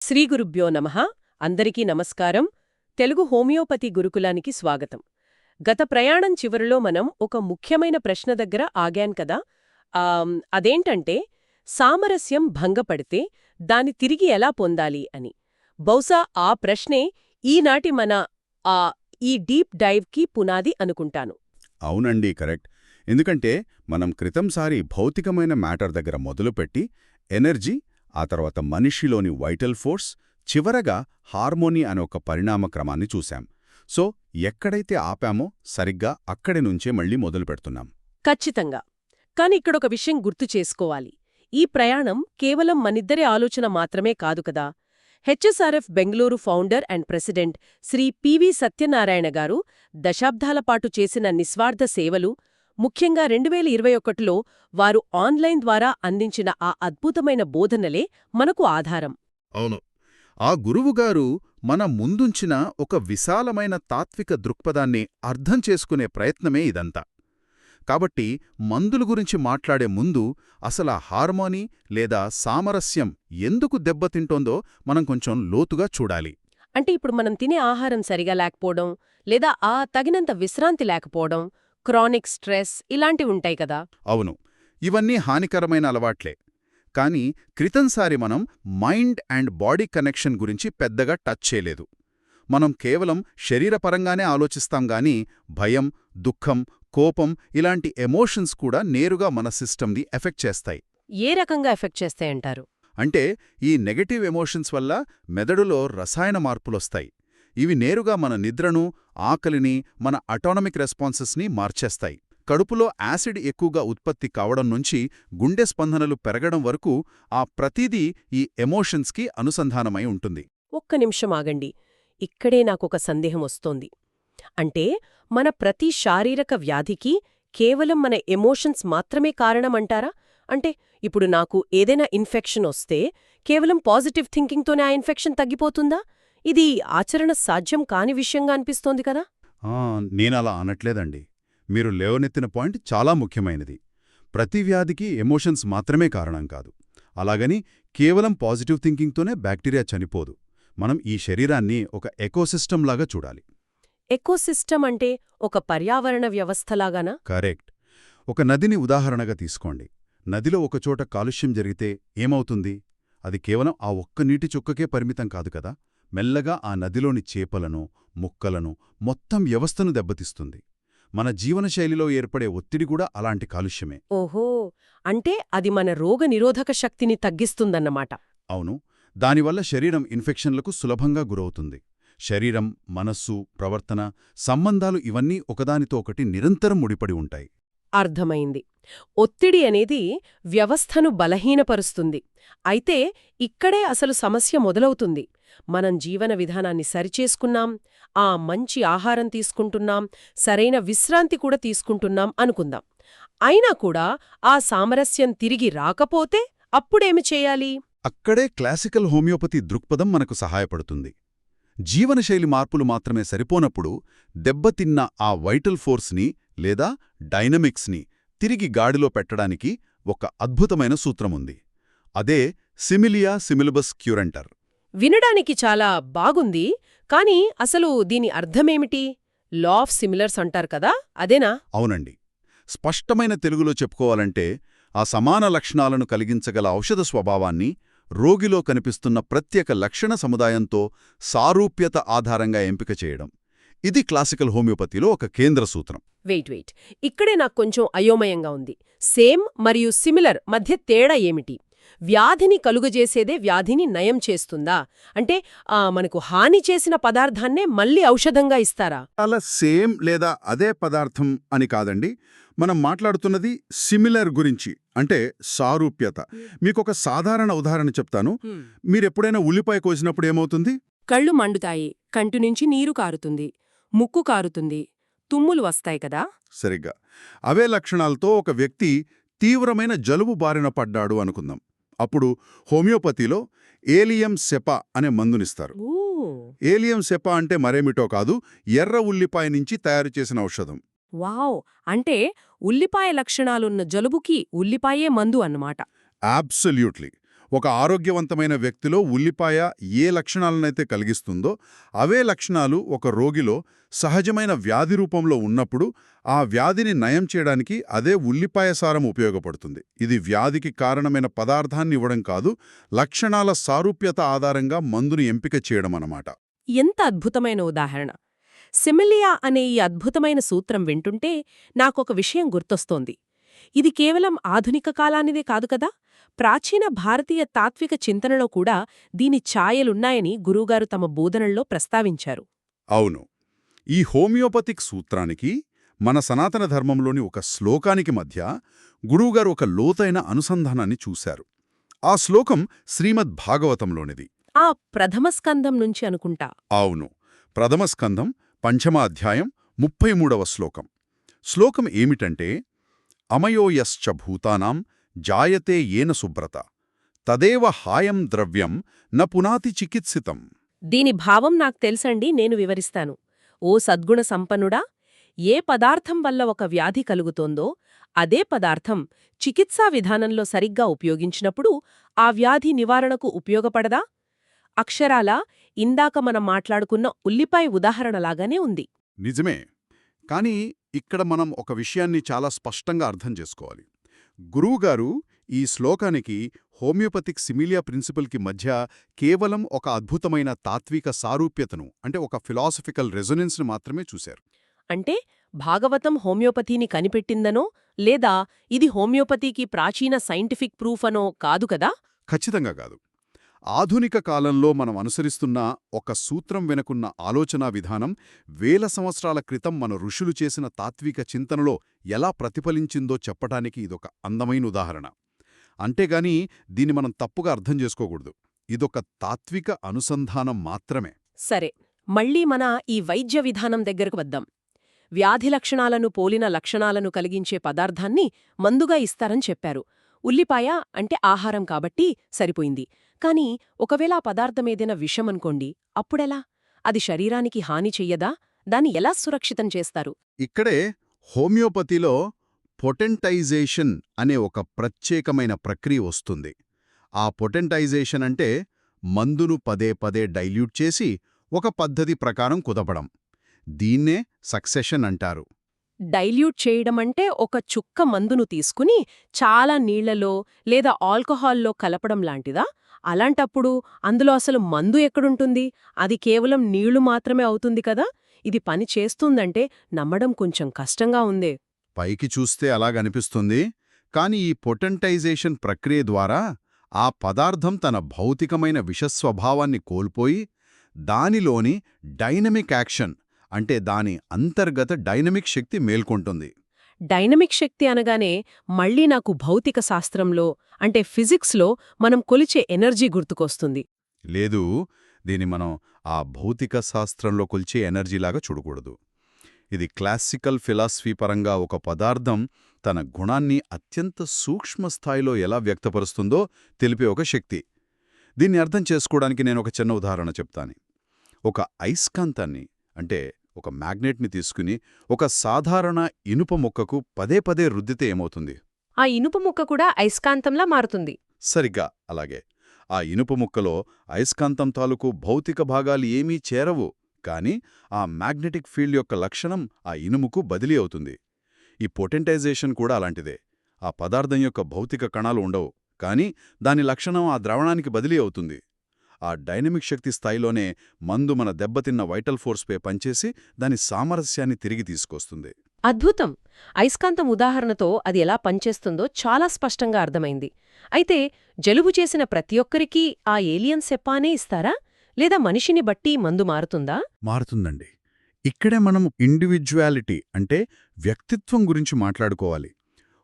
శ్రీ గురుభ్యో నమః. అందరికీ నమస్కారం. తెలుగు హోమియోపతి గురుకులానికి స్వాగతం. గత ప్రయాణం చివరిలో మనం ఒక ముఖ్యమైన ప్రశ్న దగ్గర ఆగాం కదా. అదేంటంటే సామరస్యం భంగపడితే దాన్ని తిరిగి ఎలా పొందాలి అని. బహుశా ఆ ప్రశ్నే ఈనాటి మన ఆ ఈ డీప్ డైవ్కి పునాది అనుకుంటాను. అవునండి, కరెక్ట్. ఎందుకంటే మనం క్రితంసారి భౌతికమైన మ్యాటర్ దగ్గర మొదలుపెట్టి ఎనర్జీ, ఆ తర్వాత మనిషిలోని వైటల్ ఫోర్స్, చివరగా హార్మోనీ అనే ఒక పరిణామ క్రమాన్ని చూశాం. సో ఎక్కడైతే ఆపామో సరిగ్గా అక్కడి నుంచే మళ్ళీ మొదలు పెడుతున్నాం. ఖచ్చితంగా. కాని ఇక్కడొక విషయం గుర్తు చేసుకోవాలి. ఈ ప్రయాణం కేవలం మనిద్దరి ఆలోచన మాత్రమే కాదు కదా. HSRF Bengaluru founder and president Shri PV Satyanarayana garu దశాబ్దాల పాటు చేసిన నిస్వార్థ సేవలు, ముఖ్యంగా 2021లో వారు ఆన్లైన్ ద్వారా అందించిన ఆ అద్భుతమైన బోధనలే మనకు ఆధారం. అవును. ఆ గురువుగారు మన ముందుంచిన ఒక విశాలమైన తాత్విక దృక్పథాన్ని అర్థం చేసుకునే ప్రయత్నమే ఇదంతా. కాబట్టి మందుల గురించి మాట్లాడే ముందు అసలా హార్మోనీ లేదా సామరస్యం ఎందుకు దెబ్బతింటోందో మనం కొంచెం లోతుగా చూడాలి. అంటే ఇప్పుడు మనం తినే ఆహారం సరిగా లేకపోవడం, లేదా తగినంత విశ్రాంతి లేకపోవడం, క్రానిక్ స్ట్రెస్ ఇలాంటివుంటాయి కదా. అవును, ఇవన్నీ హానికరమైన అలవాట్లే. కానీ క్రితంసారి మనం మైండ్ అండ్ బాడీ కనెక్షన్ గురించి పెద్దగా టచ్ చేయలేదు. మనం కేవలం శరీరపరంగానే ఆలోచిస్తాం గానీ భయం, దుఃఖం, కోపం ఇలాంటి ఎమోషన్స్ కూడా నేరుగా మన సిస్టమ్ని ఎఫెక్ట్ చేస్తాయి. ఏ రకంగా ఎఫెక్ట్ చేస్తాయంటారు? అంటే ఈ నెగటివ్ ఎమోషన్స్ వల్ల మెదడులో రసాయన మార్పులొస్తాయి. ఇవి నేరుగా మన నిద్రను, ఆకలిని, మన అటానమిక్ రెస్పాన్సెస్ని మార్చేస్తాయి. కడుపులో యాసిడ్ ఎక్కువగా ఉత్పత్తి కావడం నుంచి గుండె స్పందనలు పెరగడం వరకు ఆ ప్రతిదీ ఈ ఎమోషన్స్కి అనుసంధానమై ఉంటుంది. ఒక్క నిమిషం ఆగండి. ఇక్కడే నాకొక సందేహం వస్తోంది. అంటే మన ప్రతి శారీరక వ్యాధికి కేవలం మన ఎమోషన్స్ మాత్రమే కారణమంటారా? అంటే ఇప్పుడు నాకు ఏదైనా ఇన్ఫెక్షన్ వస్తే కేవలం పాజిటివ్ థింకింగ్తోనే ఆ ఇన్ఫెక్షన్ తగ్గిపోతుందా? ఇది ఆచరణ సాధ్యం కాని విషయంగా అనిపిస్తోంది కదా. నేనలా అనట్లేదండి. మీరు లేవనెత్తిన పాయింట్ చాలా ముఖ్యమైనది. ప్రతి వ్యాధికి ఎమోషన్స్ మాత్రమే కారణం కాదు. అలాగని కేవలం పాజిటివ్ థింకింగ్తోనే బ్యాక్టీరియా చనిపోదు. మనం ఈ శరీరాన్ని ఒక ఎకోసిస్టమ్ లాగా చూడాలి. ఎకోసిస్టమ్ అంటే ఒక పర్యావరణ వ్యవస్థలాగానా? కరెక్ట్. ఒక నదిని ఉదాహరణగా తీసుకోండి. నదిలో ఒకచోట కాలుష్యం జరిగితే ఏమవుతుంది? అది కేవలం ఆ ఒక్క నీటి చుక్కకే పరిమితం కాదు కదా. మెల్లగా ఆ నదిలోని చేపలను, ముక్కలను, మొత్తం వ్యవస్థను దెబ్బతీస్తుంది. మన జీవనశైలిలో ఏర్పడే ఒత్తిడి కూడా అలాంటి కాలుష్యమే. ఓహో, అంటే అది మన రోగనిరోధక శక్తిని తగ్గిస్తుందన్నమాట. అవును. దానివల్ల శరీరం ఇన్ఫెక్షన్లకు సులభంగా గురవుతుంది. శరీరం, మనస్సు, ప్రవర్తన, సంబంధాలు ఇవన్నీ ఒకదానితో ఒకటి నిరంతరం ముడిపడి ఉంటాయి. అర్థమైంది. ఒత్తిడి అనేది వ్యవస్థను బలహీనపరుస్తుంది. అయితే ఇక్కడే అసలు సమస్య మొదలవుతుంది. మనం జీవన విధానాన్ని సరిచేసుకున్నాం, మంచి ఆహారం తీసుకుంటున్నాం, సరైన విశ్రాంతి కూడా తీసుకుంటున్నాం అనుకుందాం. అయినా కూడా ఆ సామరస్యం తిరిగి రాకపోతే అప్పుడేమి చేయాలి? అక్కడే క్లాసికల్ హోమియోపతి దృక్పథం మనకు సహాయపడుతుంది. జీవనశైలి మార్పులు మాత్రమే సరిపోనప్పుడు దెబ్బతిన్న ఆ వైటల్ ఫోర్స్ని లేదా డైనమిక్స్ని తిరిగి గాడిలో పెట్టడానికి ఒక అద్భుతమైన సూత్రముంది. అదే సిమిలియా సిమిలిబస్ క్యూరెంటర్. వినడానికి చాలా బాగుంది, కానీ అసలు దీని అర్థమేమిటి? లా ఆఫ్ సిమిలర్స్ అంటారు కదా, అదేనా? అవునండి. స్పష్టమైన తెలుగులో చెప్పుకోవాలంటే ఆ సమాన లక్షణాలను కలిగించగల ఔషధ స్వభావాన్ని రోగిలో కనిపిస్తున్న ప్రత్యేక లక్షణ సముదాయంతో సారూప్యత ఆధారంగా ఎంపిక చేయడం. ఇది క్లాసికల్ హోమియోపతిలో ఒక కేంద్ర సూత్రం. వెయిట్, ఇక్కడే నాకు కొంచెం అయోమయంగా ఉంది. సేమ్ మరియు సిమిలర్ మధ్య తేడా ఏమిటి? వ్యాధిని కలుగజేసేదే వ్యాధిని నయం చేస్తుందా? అంటే మనకు హాని చేసిన పదార్థాన్నే మళ్ళీ ఔషధంగా ఇస్తారా? అలా సేమ్ లేదా అదే పదార్థం అని కాదండి. మనం మాట్లాడుతున్నది సిమిలర్ గురించి, అంటే సారూప్యత. మీకొక సాధారణ ఉదాహరణ చెప్తాను. మీరెప్పుడైనా ఉల్లిపాయ కోసినప్పుడు ఏమవుతుంది? కళ్ళు మండుతాయి, కంటి నుంచి నీరు కారుతుంది, ముక్కు కారుతుంది, తుమ్ములు వస్తాయి కదా. సరిగ్గా అవే లక్షణాలతో ఒక వ్యక్తి తీవ్రమైన జలుబు బారిన పడ్డాడు అనుకుందాం. అప్పుడు హోమియోపతిలో ఏలియం సెపా అనే మందునిస్తారు. ఏలియం సెపా అంటే మరేమిటో కాదు, ఎర్ర ఉల్లిపాయ నుంచి తయారు చేసిన ఔషధం. వావ్, అంటే ఉల్లిపాయ లక్షణాలున్న జలుబుకి ఉల్లిపాయే మందు అన్నమాట. అబ్సల్యూట్లీ. ఒక ఆరోగ్యవంతమైన వ్యక్తిలో ఉల్లిపాయ ఏ లక్షణాలనైతే కలిగిస్తుందో అవే లక్షణాలు ఒక రోగిలో సహజమైన వ్యాధి రూపంలో ఉన్నప్పుడు ఆ వ్యాధిని నయం చేయడానికి అదే ఉల్లిపాయ సారం ఉపయోగపడుతుంది. ఇది వ్యాధికి కారణమైన పదార్థాన్ని ఇవ్వడం కాదు, లక్షణాల సారూప్యత ఆధారంగా మందుని ఎంపిక చేయడం అన్నమాట. ఎంత అద్భుతమైన ఉదాహరణ! సిమిలియా అనే ఈ అద్భుతమైన సూత్రం వింటుంటే నాకొక విషయం గుర్తొస్తోంది. ఇది కేవలం ఆధునిక కాలానిదే కాదు కదా, ప్రాచీన భారతీయ తాత్విక చింతనలో కూడా దీని ఛాయలున్నాయని గురువుగారు తమ బోధనల్లో ప్రస్తావించారు. అవును, ఈ హోమియోపతిక్ సూత్రానికి మన సనాతన ధర్మంలోని ఒక శ్లోకానికి మధ్య గురువుగారు ఒక లోతైన అనుసంధానాన్ని చూశారు. ఆ శ్లోకం శ్రీమద్ భాగవతంలోనిది. ఆ ప్రథమ స్కంధం నుంచి అనుకుంటా. అవును, ప్రథమ స్కంధం 5వ అధ్యాయం 33వ శ్లోకం. శ్లోకం ఏమిటంటే, అమయోయశ్చ భూతానాం జాయతే ఏన శుభ్రత తదేవ హాయం ద్రవ్యం న పునాతి చికిత్సితం. దీని భావం నాకు తెలుసండి, నేను వివరిస్తాను. ఓ సద్గుణ సంపన్నుడా, ఏ పదార్థం వల్ల ఒక వ్యాధి కలుగుతోందో అదే పదార్థం చికిత్సా విధానంలో సరిగ్గా ఉపయోగించినప్పుడు ఆ వ్యాధి నివారణకు ఉపయోగపడదా? అక్షరాలా ఇందాక మనం మాట్లాడుకున్న ఉల్లిపాయ ఉదాహరణలాగానే ఉంది. నిజమే, కానీ ఇక్కడ మనం ఒక విషయాన్ని చాలా స్పష్టంగా అర్థం చేసుకోవాలి. గురువుగారు ఈ శ్లోకానికి హోమియోపతిక్ సిమిలియా ప్రిన్సిపల్కి మధ్య కేవలం ఒక అద్భుతమైన తాత్విక సారూప్యతను, అంటే ఒక ఫిలాసఫికల్ రెజొనెన్స్ను మాత్రమే చూశారు. అంటే భాగవతం హోమియోపతిని కనిపెట్టిందనో లేదా ఇది హోమియోపతికి ప్రాచీన సైంటిఫిక్ ప్రూఫ్ అనో కాదు కదా? ఖచ్చితంగా కాదు. ఆధునిక కాలంలో మనం అనుసరిస్తున్న ఒక సూత్రం వెనుకున్న ఆలోచనా విధానం వేల సంవత్సరాల క్రితం మన ఋషులు చేసిన తాత్విక చింతనలో ఎలా ప్రతిఫలించిందో చెప్పటానికి ఇదొక అందమైన ఉదాహరణ. అంతేగాని దీన్ని మనం తప్పుగా అర్థం చేసుకోకూడదు. ఇదొక తాత్విక అనుసంధానం మాత్రమే. సరే, మళ్ళీ మన ఈ వైద్య విధానం దగ్గరకు వద్దాం. వ్యాధి లక్షణాలను పోలిన లక్షణాలను కలిగించే పదార్థాన్ని మందుగా ఇస్తారని చెప్పారు. ఉల్లిపాయ అంటే ఆహారం కాబట్టి సరిపోయింది. కాని ఒకవేళ ఆ పదార్థమేదైనా విషమనుకోండి, అప్పుడెలా? అది శరీరానికి హాని చెయ్యదా? దాన్ని ఎలా సురక్షితం చేస్తారు? ఇక్కడే హోమియోపతిలో పొటెంటైజేషన్ అనే ఒక ప్రత్యేకమైన ప్రక్రియ వస్తుంది. ఆ పొటెంటైజేషన్ అంటే మందును పదే పదే డైల్యూట్ చేసి ఒక పద్ధతి ప్రకారం కుదపడం. దీన్నే సక్సెషన్ అంటారు. డైల్యూట్ చేయడమంటే ఒక చుక్క మందును తీసుకుని చాలా నీళ్లలో లేదా ఆల్కహాల్లో కలపడం లాంటిదా? అలాంటప్పుడు అందులో అసలు మందు ఎక్కడుంటుంది? అది కేవలం నీళ్లు మాత్రమే అవుతుంది కదా? ఇది పని చేస్తుందంటే నమ్మడం కొంచెం కష్టంగా ఉందే. పైకి చూస్తే అలాగనిపిస్తుంది, కాని ఈ పొటెంటైజేషన్ ప్రక్రియ ద్వారా ఆ పదార్థం తన భౌతికమైన విషస్వభావాన్ని కోల్పోయి దానిలోని డైనమిక్ యాక్షన్, అంటే దాని అంతర్గత డైనమిక్ శక్తి మేల్కొంటుంది. డైనమిక్ శక్తి అనగానే మళ్ళీ నాకు భౌతిక శాస్త్రంలో అంటే ఫిజిక్స్లో మనం కొలిచే ఎనర్జీ గుర్తుకొస్తుంది. లేదు, దీన్ని మనం ఆ భౌతిక శాస్త్రంలో కొలిచే ఎనర్జీలాగా చూడకూడదు. ఇది క్లాసికల్ ఫిలాసఫీ పరంగా ఒక పదార్థం తన గుణాన్ని అత్యంత సూక్ష్మస్థాయిలో ఎలా వ్యక్తపరుస్తుందో తెలిపే ఒక శక్తి. దీన్ని అర్థం చేసుకోవడానికి నేను ఒక చిన్న ఉదాహరణ చెప్తాను. ఒక అయస్కాంతాన్ని, అంటే ఒక మ్యాగ్నెట్ని తీసుకుని ఒక సాధారణ ఇనుప ముక్కకు పదే పదే రుద్దితే ఏమవుతుంది? ఆ ఇనుప ముక్క కూడా అయస్కాంతంలా మారుతుంది. సరిగ్గా అలాగే ఆ ఇనుప ముక్కలో అయస్కాంతం తాలూకు భౌతిక భాగాలు ఏమీ చేరవు, కాని ఆ మ్యాగ్నెటిక్ ఫీల్డ్ యొక్క లక్షణం ఆ ఇనుముకు బదిలీ అవుతుంది. ఈ పొటెంటైజేషన్ కూడా అలాంటిదే. ఆ పదార్థం యొక్క భౌతిక కణాలు ఉండవు, కాని దాని లక్షణం ఆ ద్రావణానికి బదిలీ అవుతుంది. ఆ డైనమిక్ శక్తి స్థాయిలోనే మందు మన దెబ్బతిన్న వైటల్ ఫోర్స్పై పనిచేసి దాని సామరస్యాన్ని తిరిగి తీసుకొస్తుంది. అద్భుతం! అయస్కాంతం ఉదాహరణతో అది ఎలా పనిచేస్తుందో చాలా స్పష్టంగా అర్థమైంది. అయితే జలుబు చేసిన ప్రతి ఒక్కరికీ ఆ ఏలియన్ సెప్పానే ఇస్తారా? లేదా మనిషిని బట్టి మందు మారుతుందా? మారుతుందండి. ఇక్కడే మనం ఇండివిడ్యువాలిటీ, అంటే వ్యక్తిత్వం గురించి మాట్లాడుకోవాలి.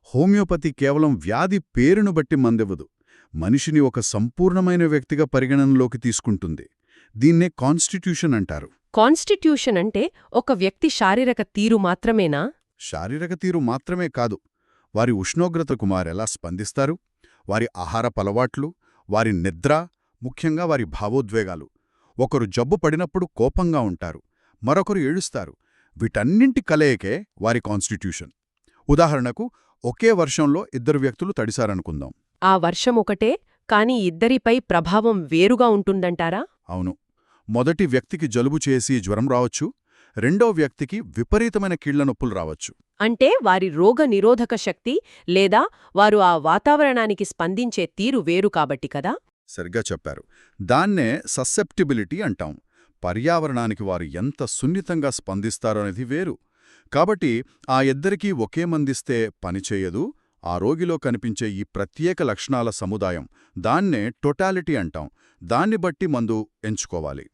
హోమియోపతి కేవలం వ్యాధి పేరును బట్టి మందివ్వదు, మనిషిని ఒక సంపూర్ణమైన వ్యక్తిగా పరిగణనలోకి తీసుకుంటుంది. దీన్నే కాన్స్టిట్యూషన్ అంటారు. కాన్స్టిట్యూషన్ అంటే ఒక వ్యక్తి శారీరక తీరు మాత్రమేనా? శారీరక తీరు మాత్రమే కాదు, వారి ఉష్ణోగ్రతకు వారెలా స్పందిస్తారు, వారి ఆహారపు అలవాట్లు, వారి నిద్ర, ముఖ్యంగా వారి భావోద్వేగాలు. ఒకరు జబ్బు పడినప్పుడు కోపంగా ఉంటారు, మరొకరు ఏడుస్తారు. వీటన్నింటి కలయికే వారి కాన్స్టిట్యూషన్. ఉదాహరణకు, ఒకే వర్షంలో ఇద్దరు వ్యక్తులు తడిశారనుకుందాం. ఆ వర్షం ఒకటే, కానీ ఇద్దరిపై ప్రభావం వేరుగా ఉంటుందంటారా? అవును. మొదటి వ్యక్తికి జలుబు చేసి జ్వరం రావచ్చు, రెండో వ్యక్తికి విపరీతమైన కీళ్ల నొప్పులు రావచ్చు. అంటే వారి రోగ నిరోధక శక్తి లేదా వారు ఆ వాతావరణానికి స్పందించే తీరు వేరు కాబట్టి కదా? సరిగ్గా చెప్పారు. దాన్నే సస్సెప్టిబిలిటీ అంటాం. పర్యావరణానికి వారు ఎంత సున్నితంగా స్పందిస్తారో అనేది వేరు. కాబట్టి ఆ ఇద్దరికీ ఒకే మందిస్తే పనిచేయదు. ఆ రోగిలో కనిపించే ఈ ప్రత్యేక లక్షణాల సముదాయం, దాన్నే టోటాలిటీ అంటాం. దాన్ని బట్టి మందు ఎంచుకోవాలి.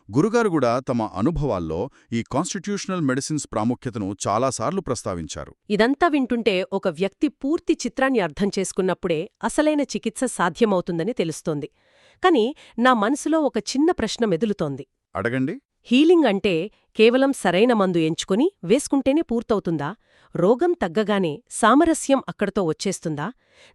గురుగారు కూడా తమ అనుభవాల్లో ఈ కాన్స్టిట్యూషనల్ మెడిసిన్స్ ప్రాముఖ్యతను చాలాసార్లు ప్రస్తావించారు. ఇదంతా వింటుంటే ఒక వ్యక్తి పూర్తి చిత్రాన్ని అర్థం చేసుకున్నప్పుడే అసలైన చికిత్స సాధ్యమవుతుందని తెలుస్తోంది. కాని నా మనసులో ఒక చిన్న ప్రశ్న మెదులుతోంది. అడగండి. హీలింగ్ అంటే కేవలం సరైన మందు ఎంచుకుని వేసుకుంటేనే పూర్తవుతుందా? రోగం తగ్గగానే సామరస్యం అక్కడితో వచ్చేస్తుందా?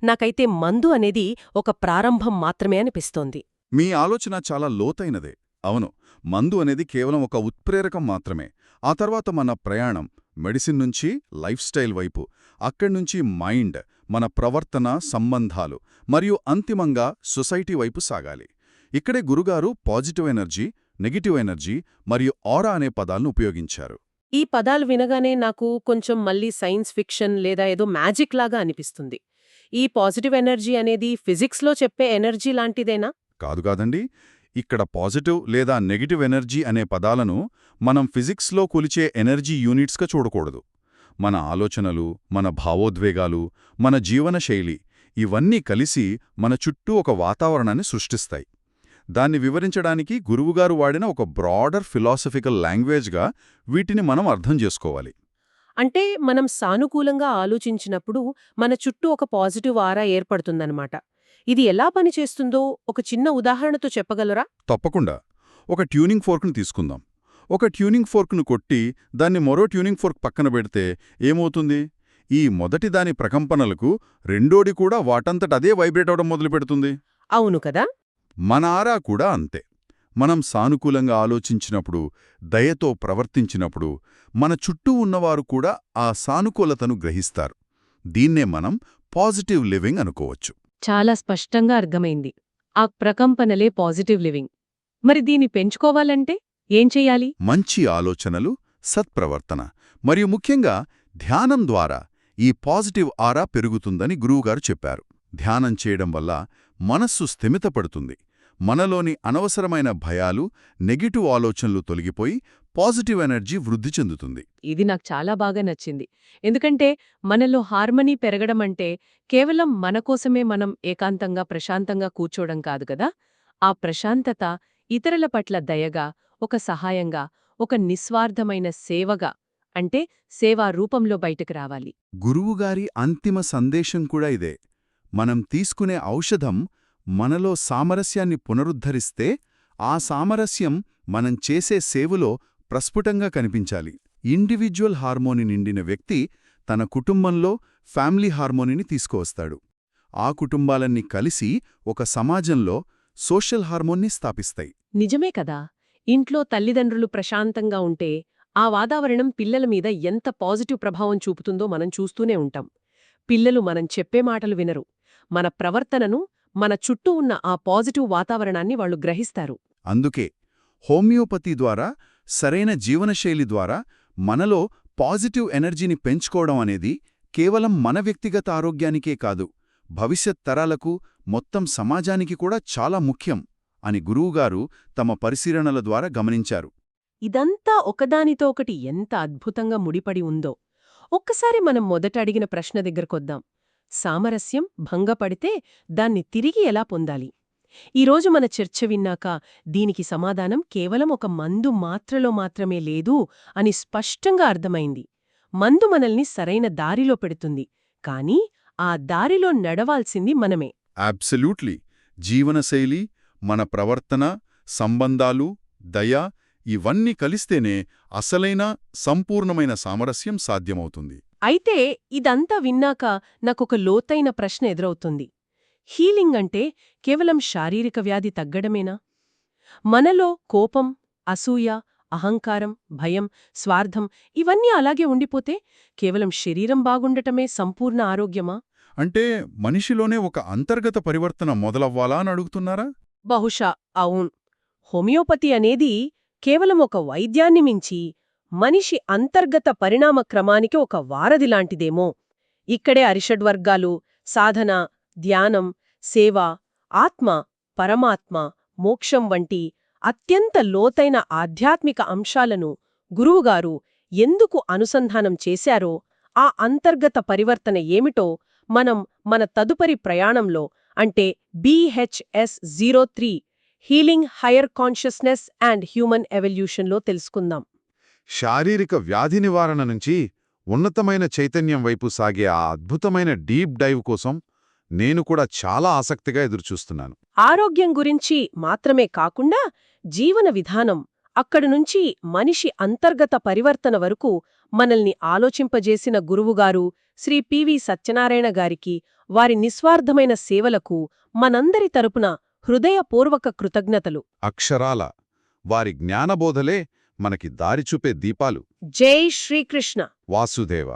నాకైతే మందు అనేది ఒక ప్రారంభం మాత్రమే అనిపిస్తోంది. మీ ఆలోచన చాలా లోతైనదే. అవును, మందు అనేది కేవలం ఒక ఉత్ప్రేరకం మాత్రమే. ఆ తర్వాత మన ప్రయాణం మెడిసిన్ నుంచి లైఫ్ స్టైల్ వైపు, అక్కడ్నుంచి మైండ్, మన ప్రవర్తన, సంబంధాలు మరియు అంతిమంగా సొసైటీ వైపు సాగాలి. ఇక్కడే గురుగారు పాజిటివ్ ఎనర్జీ, నెగిటివ్ ఎనర్జీ మరియు ఆరా అనే పదాలను ఉపయోగించారు. ఈ పదాలు వినగానే నాకు కొంచెం మళ్ళీ సైన్స్ ఫిక్షన్ లేదా ఏదో మ్యాజిక్ లాగా అనిపిస్తుంది. ఈ పాజిటివ్ ఎనర్జీ అనేది ఫిజిక్స్లో చెప్పే ఎనర్జీ లాంటిదేనా? కాదండి. ఇక్కడ పాజిటివ్ లేదా నెగిటివ్ ఎనర్జీ అనే పదాలను మనం ఫిజిక్స్లో కొలిచే ఎనర్జీ యూనిట్స్గా చూడకూడదు. మన ఆలోచనలు, మన భావోద్వేగాలు, మన జీవనశైలి ఇవన్నీ కలిసి మన చుట్టూ ఒక వాతావరణాన్ని సృష్టిస్తాయి. దాన్ని వివరించడానికి గురువుగారు వాడిన ఒక బ్రాడర్ ఫిలాసఫికల్ లాంగ్వేజ్గా వీటిని మనం అర్థం చేసుకోవాలి. అంటే మనం సానుకూలంగా ఆలోచించినప్పుడు మన చుట్టూ ఒక పాజిటివ్ ఆరా ఏర్పడుతుందన్నమాట. ఇది ఎలా పనిచేస్తుందో ఒక చిన్న ఉదాహరణతో చెప్పగలరా? తప్పకుండా. ఒక ట్యూనింగ్ ఫోర్క్ను తీసుకుందాం. ఒక ట్యూనింగ్ ఫోర్క్ను కొట్టి దాన్ని మరో ట్యూనింగ్ ఫోర్క్ పక్కన పెడితే ఏమవుతుంది? ఈ మొదటి దాని ప్రకంపనలకు రెండోది కూడా వాటంతట అదే వైబ్రేట్ అవడం మొదలుపెడుతుంది. అవును కదా? మన ఆరా కూడా అంతే. మనం సానుకూలంగా ఆలోచించినప్పుడు, దయతో ప్రవర్తించినప్పుడు మన చుట్టూ ఉన్నవారు కూడా ఆ సానుకూలతను గ్రహిస్తారు. దీన్నే మనం పాజిటివ్ లివింగ్ అనుకోవచ్చు. చాలా స్పష్టంగా అర్థమైంది. ఆ ప్రకంపనలే పాజిటివ్ లివింగ్. మరి దీన్ని పెంచుకోవాలంటే ఏం చెయ్యాలి? మంచి ఆలోచనలు, సత్ప్రవర్తన మరియు ముఖ్యంగా ధ్యానం ద్వారా ఈ పాజిటివ్ ఆరా పెరుగుతుందని గురువుగారు చెప్పారు. ధ్యానం చేయడం వల్ల మనస్సు స్థిమితపడుతుంది. మనలోని అనవసరమైన భయాలు, నెగిటివ్ ఆలోచనలు తొలగిపోయి పాజిటివ్ ఎనర్జీ వృద్ధి చెందుతుంది. ఇది నాకు చాలా బాగా నచ్చింది. ఎందుకంటే మనలో హార్మనీ పెరగడమంటే కేవలం మనకోసమే మనం ఏకాంతంగా ప్రశాంతంగా కూర్చోవడం కాదు కదా. ఆ ప్రశాంతత ఇతరుల పట్ల దయగా, ఒక సహాయంగా, ఒక నిస్వార్థమైన సేవగా, అంటే సేవా రూపంలో బయటకు రావాలి. గురువుగారి అంతిమ సందేశం కూడా ఇదే. మనం తీసుకునే ఔషధం మనలో సామరస్యాన్ని పునరుద్ధరిస్తే ఆ సామరస్యం మనం చేసే సేవలో ప్రస్ఫుటంగా కనిపించాలి. ఇండివిడ్యువల్ హార్మోని నిండిన వ్యక్తి తన కుటుంబంలో ఫ్యామిలీ హార్మోనిని తీసుకువస్తాడు. ఆ కుటుంబాలన్నీ కలిసి ఒక సమాజంలో సోషల్ హార్మోన్ని స్థాపిస్తాయి. నిజమే కదా. ఇంట్లో తల్లిదండ్రులు ప్రశాంతంగా ఉంటే ఆ వాతావరణం పిల్లల మీద ఎంత పాజిటివ్ ప్రభావం చూపుతుందో మనం చూస్తూనే ఉంటాం. పిల్లలు మనం చెప్పే మాటలు వినరు. మన ప్రవర్తనను, మన చుట్టూ ఉన్న ఆ పాజిటివ్ వాతావరణాన్ని వాళ్ళు గ్రహిస్తారు. అందుకే హోమియోపతి ద్వారా, సరైన జీవనశైలి ద్వారా మనలో పాజిటివ్ ఎనర్జీని పెంచుకోవడం అనేది కేవలం మన వ్యక్తిగత ఆరోగ్యానికే కాదు, భవిష్యత్ తరాలకు, మొత్తం సమాజానికి కూడా చాలా ముఖ్యం అని గురువుగారు తమ పరిశీలనల ద్వారా గమనించారు. ఇదంతా ఒకదానితో ఒకటి ఎంత అద్భుతంగా ముడిపడి ఉందో. ఒక్కసారి మనం మొదట అడిగిన ప్రశ్న దగ్గరకొద్దాం. సామరస్యం భంగపడితే దాన్ని తిరిగి ఎలా పొందాలి? ఈరోజు మన చర్చ విన్నాక దీనికి సమాధానం కేవలం ఒక మందు మాత్రలో మాత్రమే లేదు అని స్పష్టంగా అర్థమైంది. మందు మనల్ని సరైన దారిలో పెడుతుంది, కానీ ఆ దారిలో నడవాల్సింది మనమే. అబ్సల్యూట్లీ. జీవనశైలి, మన ప్రవర్తన, సంబంధాలు, దయ ఇవన్నీ కలిస్తేనే అసలైన సంపూర్ణమైన సామరస్యం సాధ్యమవుతుంది. అయితే ఇదంతా విన్నాక నాకొక లోతైన ప్రశ్న ఎదురవుతుంది. హీలింగ్ అంటే కేవలం శారీరక వ్యాధి తగ్గడమేనా? మనలో కోపం, అసూయ, అహంకారం, భయం, స్వార్థం ఇవన్నీ అలాగే ఉండిపోతే కేవలం శరీరం బాగుండటమే సంపూర్ణ ఆరోగ్యమా? అంటే మనిషిలోనే ఒక అంతర్గత పరివర్తన మొదలవ్వాలా అని అడుగుతున్నారా? బహుశా అవును. హోమియోపతి అనేది కేవలం ఒక వైద్యాన్ని మించి మనిషి అంతర్గత పరిణామ క్రమానికి ఒక వారధిలాంటిదేమో. ఇక్కడే అరిషడ్వర్గాలు, సాధన, ధ్యానం, సేవ, ఆత్మ, పరమాత్మ, మోక్షం వంటి అత్యంత లోతైన ఆధ్యాత్మిక అంశాలను గురువుగారు ఎందుకు అనుసంధానం చేశారో, ఆ అంతర్గత పరివర్తన ఏమిటో మనం మన తదుపరి ప్రయాణంలో అంటే BHS03 healing higher consciousness and హ్యూమన్ ఎవల్యూషన్లో తెలుసుకుందాం. శారీరక వ్యాధి నివారణ నుంచి ఉన్నతమైన చైతన్యం వైపు సాగే ఆ అద్భుతమైన డీప్ డైవ్ కోసం నేను కూడా చాలా ఆసక్తిగా ఎదురుచూస్తున్నాను. ఆరోగ్యం గురించి మాత్రమే కాకుండా జీవన విధానం, అక్కడి నుంచి మనిషి అంతర్గత పరివర్తన వరకు మనల్ని ఆలోచింపజేసిన గురువుగారు శ్రీ పివి సత్యనారాయణ గారికి, వారి నిస్వార్థమైన సేవలకు మనందరి తరపున హృదయపూర్వక కృతజ్ఞతలు. అక్షరాల వారి జ్ఞానబోధలే మనకి దారిచూపే దీపాలు. జై శ్రీకృష్ణ. వాసుదేవ.